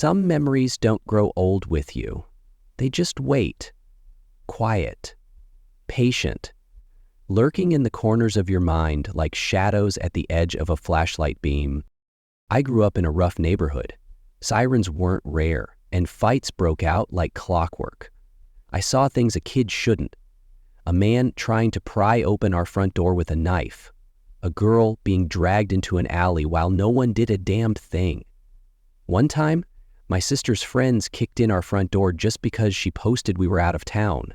Some memories don't grow old with you. They just wait, quiet, patient, lurking in the corners of your mind like shadows at the edge of a flashlight beam. I grew up in a rough neighborhood. Sirens weren't rare, and fights broke out like clockwork. I saw things a kid shouldn't. A man trying to pry open our front door with a knife. A girl being dragged into an alley while no one did a damned thing. One time, my sister's friends kicked in our front door just because she posted we were out of town.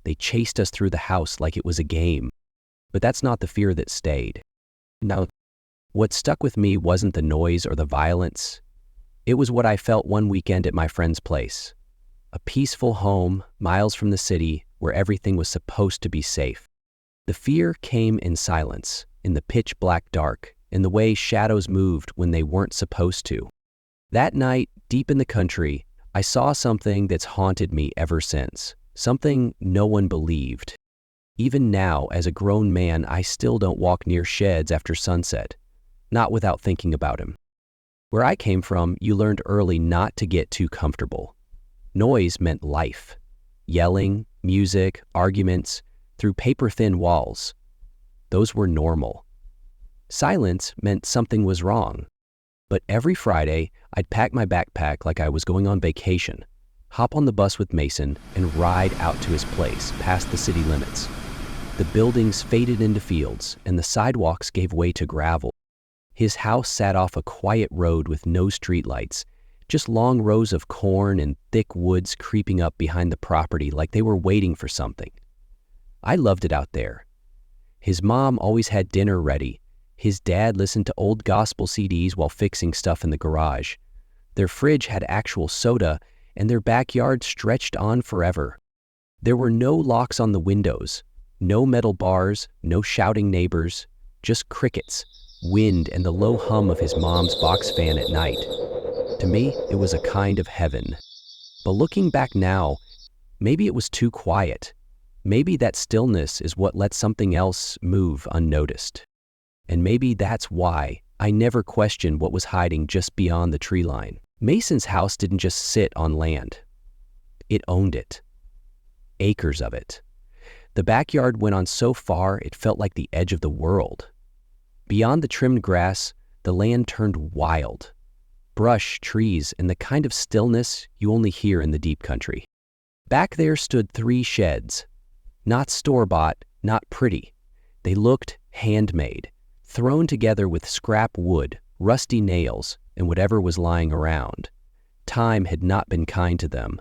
They chased us through the house like it was a game. But that's not the fear that stayed. Now, what stuck with me wasn't the noise or the violence. It was what I felt one weekend at my friend's place. A peaceful home, miles from the city, where everything was supposed to be safe. The fear came in silence, in the pitch-black dark, in the way shadows moved when they weren't supposed to. That night, deep in the country, I saw something that's haunted me ever since, something no one believed. Even now, as a grown man, I still don't walk near sheds after sunset, not without thinking about him. Where I came from, you learned early not to get too comfortable. Noise meant life. Yelling, music, arguments, through paper-thin walls. Those were normal. Silence meant something was wrong. But every Friday, I'd pack my backpack like I was going on vacation, hop on the bus with Mason, and ride out to his place, past the city limits. The buildings faded into fields, and the sidewalks gave way to gravel. His house sat off a quiet road with no streetlights, just long rows of corn and thick woods creeping up behind the property like they were waiting for something. I loved it out there. His mom always had dinner ready. His dad listened to old gospel CDs while fixing stuff in the garage. Their fridge had actual soda, and their backyard stretched on forever. There were no locks on the windows, no metal bars, no shouting neighbors, just crickets, wind, and the low hum of his mom's box fan at night. To me, it was a kind of heaven. But looking back now, maybe it was too quiet. Maybe that stillness is what lets something else move unnoticed. And maybe that's why I never questioned what was hiding just beyond the tree line. Mason's house didn't just sit on land. It owned it. Acres of it. The backyard went on so far it felt like the edge of the world. Beyond the trimmed grass, the land turned wild. Brush, trees, and the kind of stillness you only hear in the deep country. Back there stood 3 sheds. Not store-bought, not pretty. They looked handmade, thrown together with scrap wood, rusty nails, and whatever was lying around. Time had not been kind to them.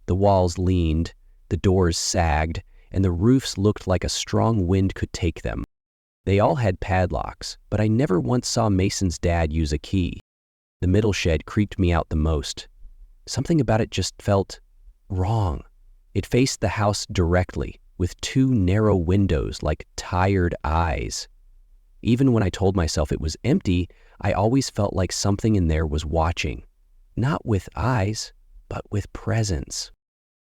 The walls leaned, the doors sagged, and the roofs looked like a strong wind could take them. They all had padlocks, but I never once saw Mason's dad use a key. The middle shed creeped me out the most. Something about it just felt wrong. It faced the house directly, with 2 narrow windows like tired eyes. Even when I told myself it was empty, I always felt like something in there was watching. Not with eyes, but with presence.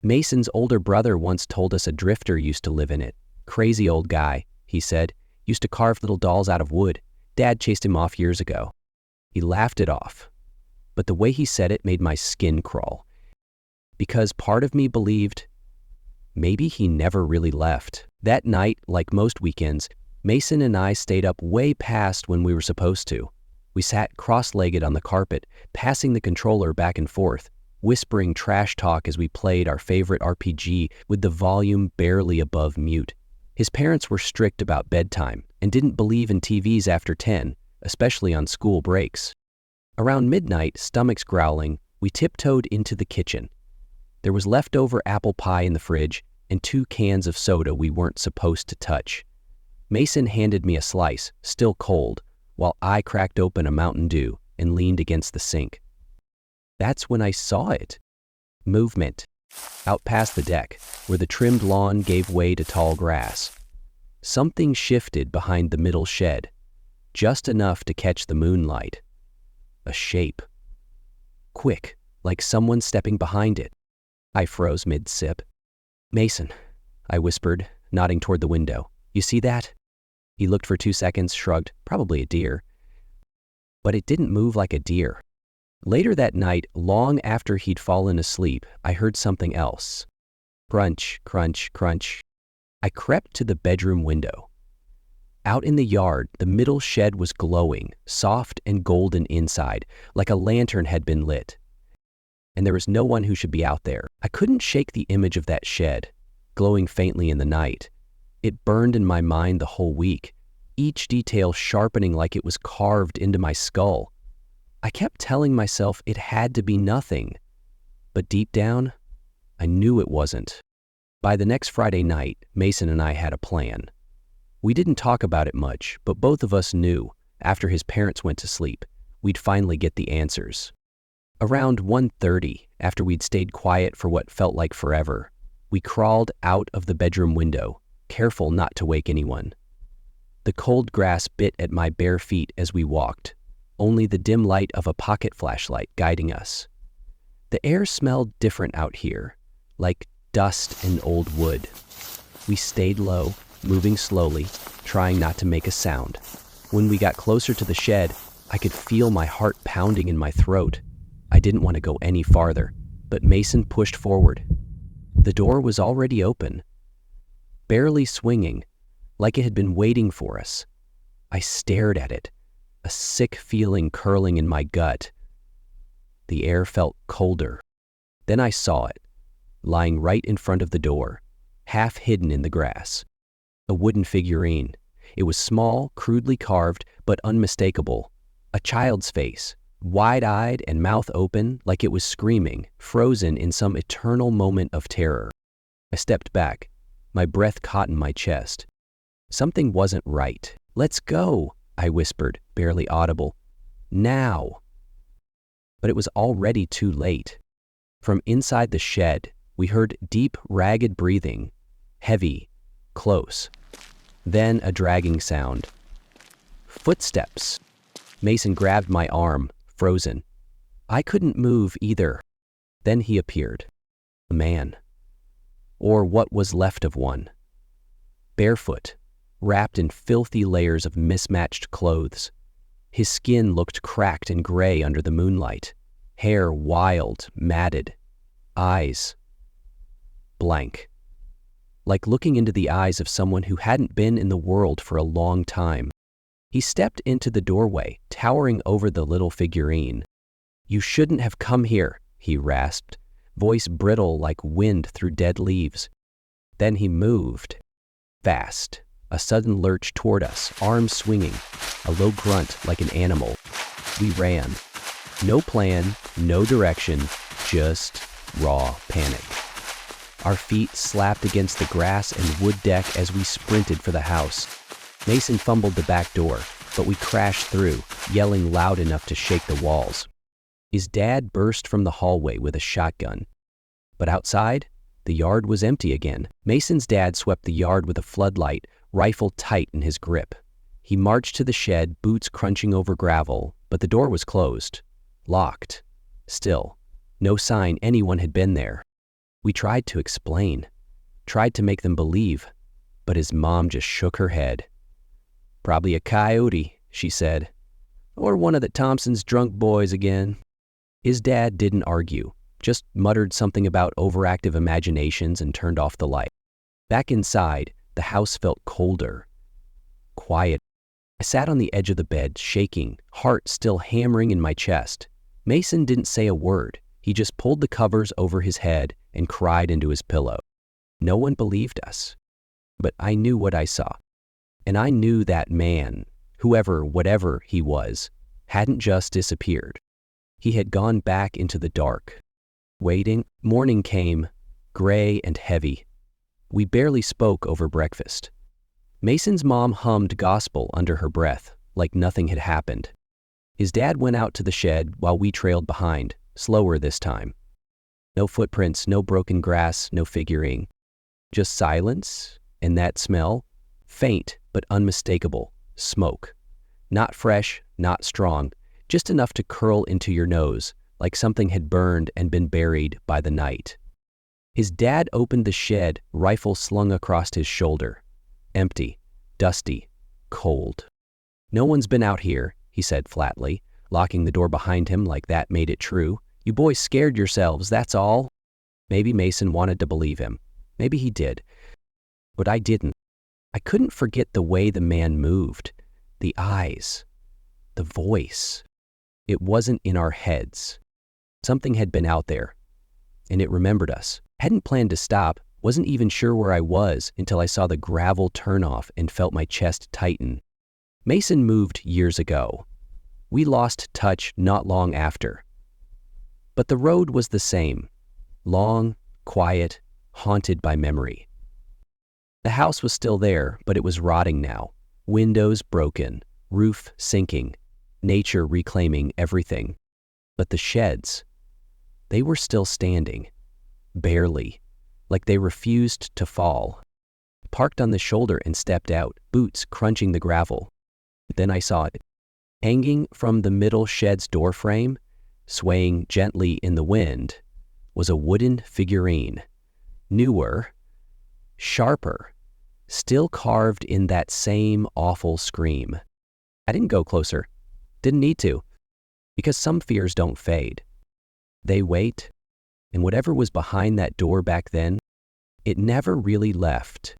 Mason's older brother once told us a drifter used to live in it. Crazy old guy, he said. Used to carve little dolls out of wood. Dad chased him off years ago. He laughed it off. But the way he said it made my skin crawl. Because part of me believed maybe he never really left. That night, like most weekends, Mason and I stayed up way past when we were supposed to. We sat cross-legged on the carpet, passing the controller back and forth, whispering trash talk as we played our favorite RPG with the volume barely above mute. His parents were strict about bedtime and didn't believe in TVs after 10, especially on school breaks. Around midnight, stomachs growling, we tiptoed into the kitchen. There was leftover apple pie in the fridge and 2 cans of soda we weren't supposed to touch. Mason handed me a slice, still cold, while I cracked open a Mountain Dew and leaned against the sink. That's when I saw it. Movement. Out past the deck, where the trimmed lawn gave way to tall grass. Something shifted behind the middle shed, just enough to catch the moonlight. A shape. Quick, like someone stepping behind it. I froze mid-sip. "Mason," I whispered, nodding toward the window. "You see that?" He looked for 2 seconds, shrugged, probably a deer. But it didn't move like a deer. Later that night, long after he'd fallen asleep, I heard something else. Crunch, crunch, crunch. I crept to the bedroom window. Out in the yard, the middle shed was glowing, soft and golden inside, like a lantern had been lit. And there was no one who should be out there. I couldn't shake the image of that shed, glowing faintly in the night. It burned in my mind the whole week, each detail sharpening like it was carved into my skull. I kept telling myself it had to be nothing, but deep down, I knew it wasn't. By the next Friday night, Mason and I had a plan. We didn't talk about it much, but both of us knew, after his parents went to sleep, we'd finally get the answers. Around 1:30, after we'd stayed quiet for what felt like forever, we crawled out of the bedroom window, careful not to wake anyone. The cold grass bit at my bare feet as we walked, only the dim light of a pocket flashlight guiding us. The air smelled different out here, like dust and old wood. We stayed low, moving slowly, trying not to make a sound. When we got closer to the shed, I could feel my heart pounding in my throat. I didn't want to go any farther, but Mason pushed forward. The door was already open, barely swinging, like it had been waiting for us. I stared at it, a sick feeling curling in my gut. The air felt colder. Then I saw it, lying right in front of the door, half hidden in the grass. A wooden figurine. It was small, crudely carved, but unmistakable. A child's face, wide-eyed and mouth open like it was screaming, frozen in some eternal moment of terror. I stepped back, my breath caught in my chest. Something wasn't right. "Let's go," I whispered, barely audible. "Now." But it was already too late. From inside the shed, we heard deep, ragged breathing, heavy, close. Then a dragging sound. Footsteps. Mason grabbed my arm, frozen. I couldn't move either. Then he appeared. A man. Or what was left of one. Barefoot, wrapped in filthy layers of mismatched clothes. His skin looked cracked and gray under the moonlight. Hair wild, matted. Eyes blank. Like looking into the eyes of someone who hadn't been in the world for a long time. He stepped into the doorway, towering over the little figurine. "You shouldn't have come here," he rasped, voice brittle like wind through dead leaves. Then he moved. Fast. A sudden lurch toward us, arms swinging, a low grunt like an animal. We ran. No plan, no direction, just raw panic. Our feet slapped against the grass and wood deck as we sprinted for the house. Mason fumbled the back door, but we crashed through, yelling loud enough to shake the walls. His dad burst from the hallway with a shotgun. But outside, the yard was empty again. Mason's dad swept the yard with a floodlight, rifle tight in his grip. He marched to the shed, boots crunching over gravel, but the door was closed, locked. Still, no sign anyone had been there. We tried to explain, tried to make them believe, but his mom just shook her head. "Probably a coyote," she said. "Or one of the Thompson's drunk boys again." His dad didn't argue, just muttered something about overactive imaginations and turned off the light. Back inside, the house felt colder, quiet. I sat on the edge of the bed, shaking, heart still hammering in my chest. Mason didn't say a word. He just pulled the covers over his head and cried into his pillow. No one believed us. But I knew what I saw. And I knew that man, whoever, whatever he was, hadn't just disappeared. He had gone back into the dark. Waiting, morning came, gray and heavy. We barely spoke over breakfast. Mason's mom hummed gospel under her breath, like nothing had happened. His dad went out to the shed while we trailed behind, slower this time. No footprints, no broken grass, no figurine. Just silence, and that smell, faint but unmistakable, smoke. Not fresh, not strong, just enough to curl into your nose, like something had burned and been buried by the night. His dad opened the shed, rifle slung across his shoulder. Empty, dusty, cold. "No one's been out here," he said flatly. locking the door behind him like that made it true. "You boys scared yourselves, that's all." Maybe Mason wanted to believe him. Maybe he did. But I didn't. I couldn't forget the way the man moved. The eyes. The voice. It wasn't in our heads. Something had been out there, and it remembered us. Hadn't planned to stop, wasn't even sure where I was until I saw the gravel turn off and felt my chest tighten. Mason moved years ago. We lost touch not long after. But the road was the same. Long, quiet, haunted by memory. The house was still there, but it was rotting now. Windows broken, roof sinking, nature reclaiming everything. But the sheds, they were still standing. Barely, like they refused to fall. Parked on the shoulder and stepped out, boots crunching the gravel. Then I saw it. Hanging from the middle shed's doorframe, swaying gently in the wind, was a wooden figurine. Newer, sharper, still carved in that same awful scream. I didn't go closer. Didn't need to. Because some fears don't fade. They wait, and whatever was behind that door back then, it never really left.